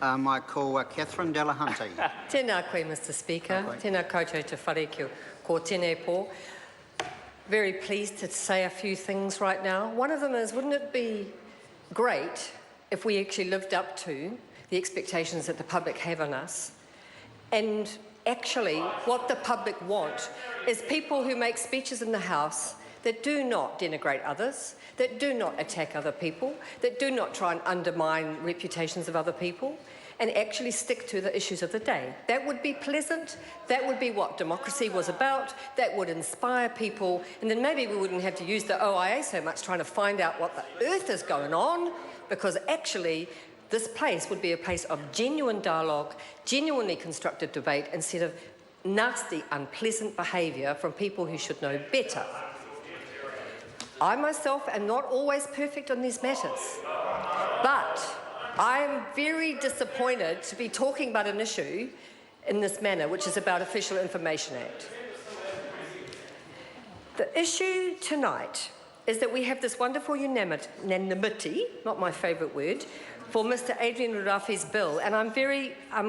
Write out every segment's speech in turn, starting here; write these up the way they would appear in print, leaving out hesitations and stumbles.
Mai ko Catherine Delahunty. Tēnā koe, Mr Speaker. Tēnā koutou te whare ko tēnei pō. Very pleased to say a few things right now. One of them is, wouldn't it be great if we actually lived up to the expectations that the public have on us? And actually, what the public want is people who make speeches in the House that do not denigrate others, that do not attack other people, that do not try and undermine reputations of other people, and actually stick to the issues of the day. That would be pleasant, that would be what democracy was about, that would inspire people, and then maybe we wouldn't have to use the OIA so much trying to find out what the earth is going on, because actually this place would be a place of genuine dialogue, genuinely constructive debate, instead of nasty, unpleasant behaviour from people who should know better. I myself am not always perfect on these matters, but I am very disappointed to be talking about an issue in this manner, which is about Official Information Act. The issue tonight is that we have this wonderful unanimity, not my favourite word, for Mr Adrian Rurafi's bill, and I'm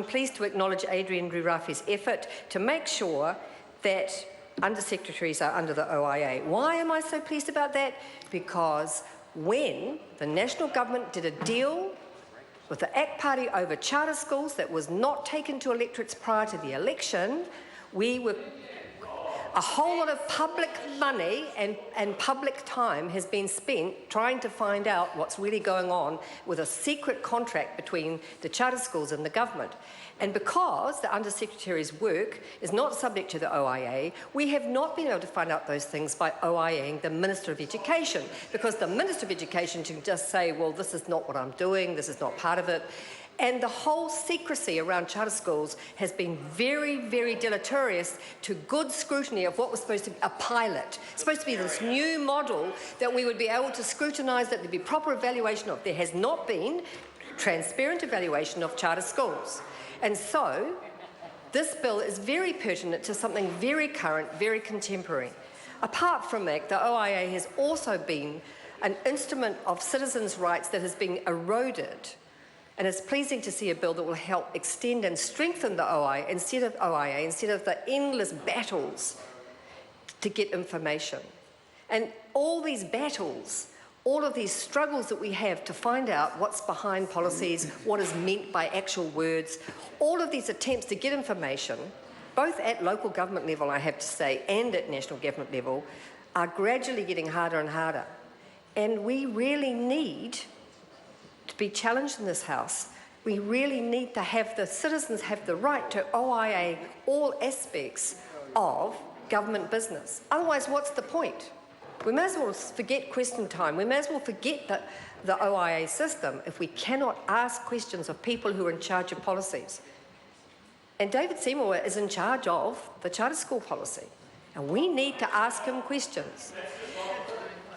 pleased to acknowledge Adrian Rurafi's effort to make sure that Under-Secretaries are under the OIA. Why am I so pleased about that? Because when the national government did a deal with the ACT Party over charter schools that was not taken to electorates prior to the election, a whole lot of public money and public time has been spent trying to find out what's really going on with a secret contract between the charter schools and the government. And because the Under-Secretary's work is not subject to the OIA, we have not been able to find out those things by OIAing the Minister of Education, because the Minister of Education can just say, well, this is not what I'm doing, this is not part of it. And the whole secrecy around charter schools has been very, very deleterious to good scrutiny of what was supposed to be a pilot. It's supposed to be this new model that we would be able to scrutinise, that there'd be proper evaluation of. There has not been transparent evaluation of charter schools. And so, this bill is very pertinent to something very current, very contemporary. Apart from that, the OIA has also been an instrument of citizens' rights that has been eroded. And it's pleasing to see a bill that will help extend and strengthen the OIA instead of the endless battles to get information. And all these battles, all of these struggles that we have to find out what's behind policies, what is meant by actual words, all of these attempts to get information, both at local government level, I have to say, and at national government level, are gradually getting harder and harder. And we really need to be challenged in this House. We really need to have the citizens have the right to OIA all aspects of government business. Otherwise, what's the point? We may as well forget question time. We may as well forget the OIA system if we cannot ask questions of people who are in charge of policies. And David Seymour is in charge of the charter school policy, and we need to ask him questions.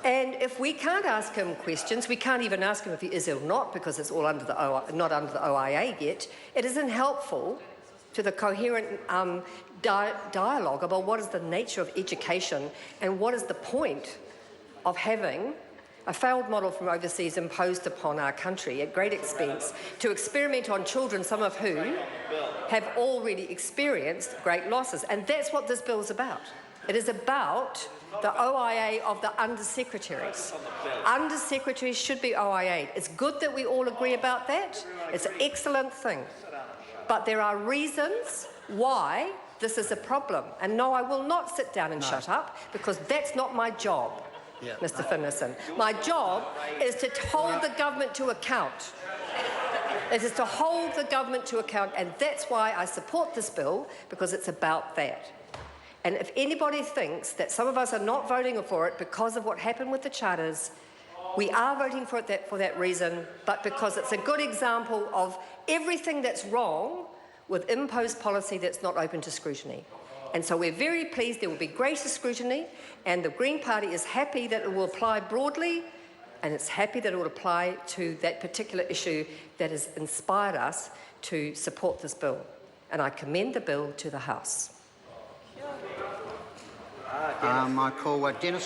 And if we can't ask him questions, we can't even ask him if he is or not, because it's all under the not under the OIA yet. It isn't helpful to the coherent dialogue about what is the nature of education and what is the point of having a failed model from overseas imposed upon our country at great expense to experiment on children, some of whom have already experienced great losses. And that's what this bill is about. It is about the OIA of the Under-Secretaries. Under-Secretaries should be OIA'd. It's good that we all agree about that. It's an excellent thing. But there are reasons why this is a problem. And no, I will not sit down and shut up, because that's not my job, Mr Finlayson. My job is to hold the government to account. It is to hold the government to account, and that's why I support this bill, because it's about that. And if anybody thinks that some of us are not voting for it because of what happened with the charters, we are voting for it for that reason, but because it's a good example of everything that's wrong with imposed policy that's not open to scrutiny. And so we're very pleased there will be greater scrutiny, and the Green Party is happy that it will apply broadly, and it's happy that it will apply to that particular issue that has inspired us to support this bill. And I commend the bill to the House. Mai ko Dennis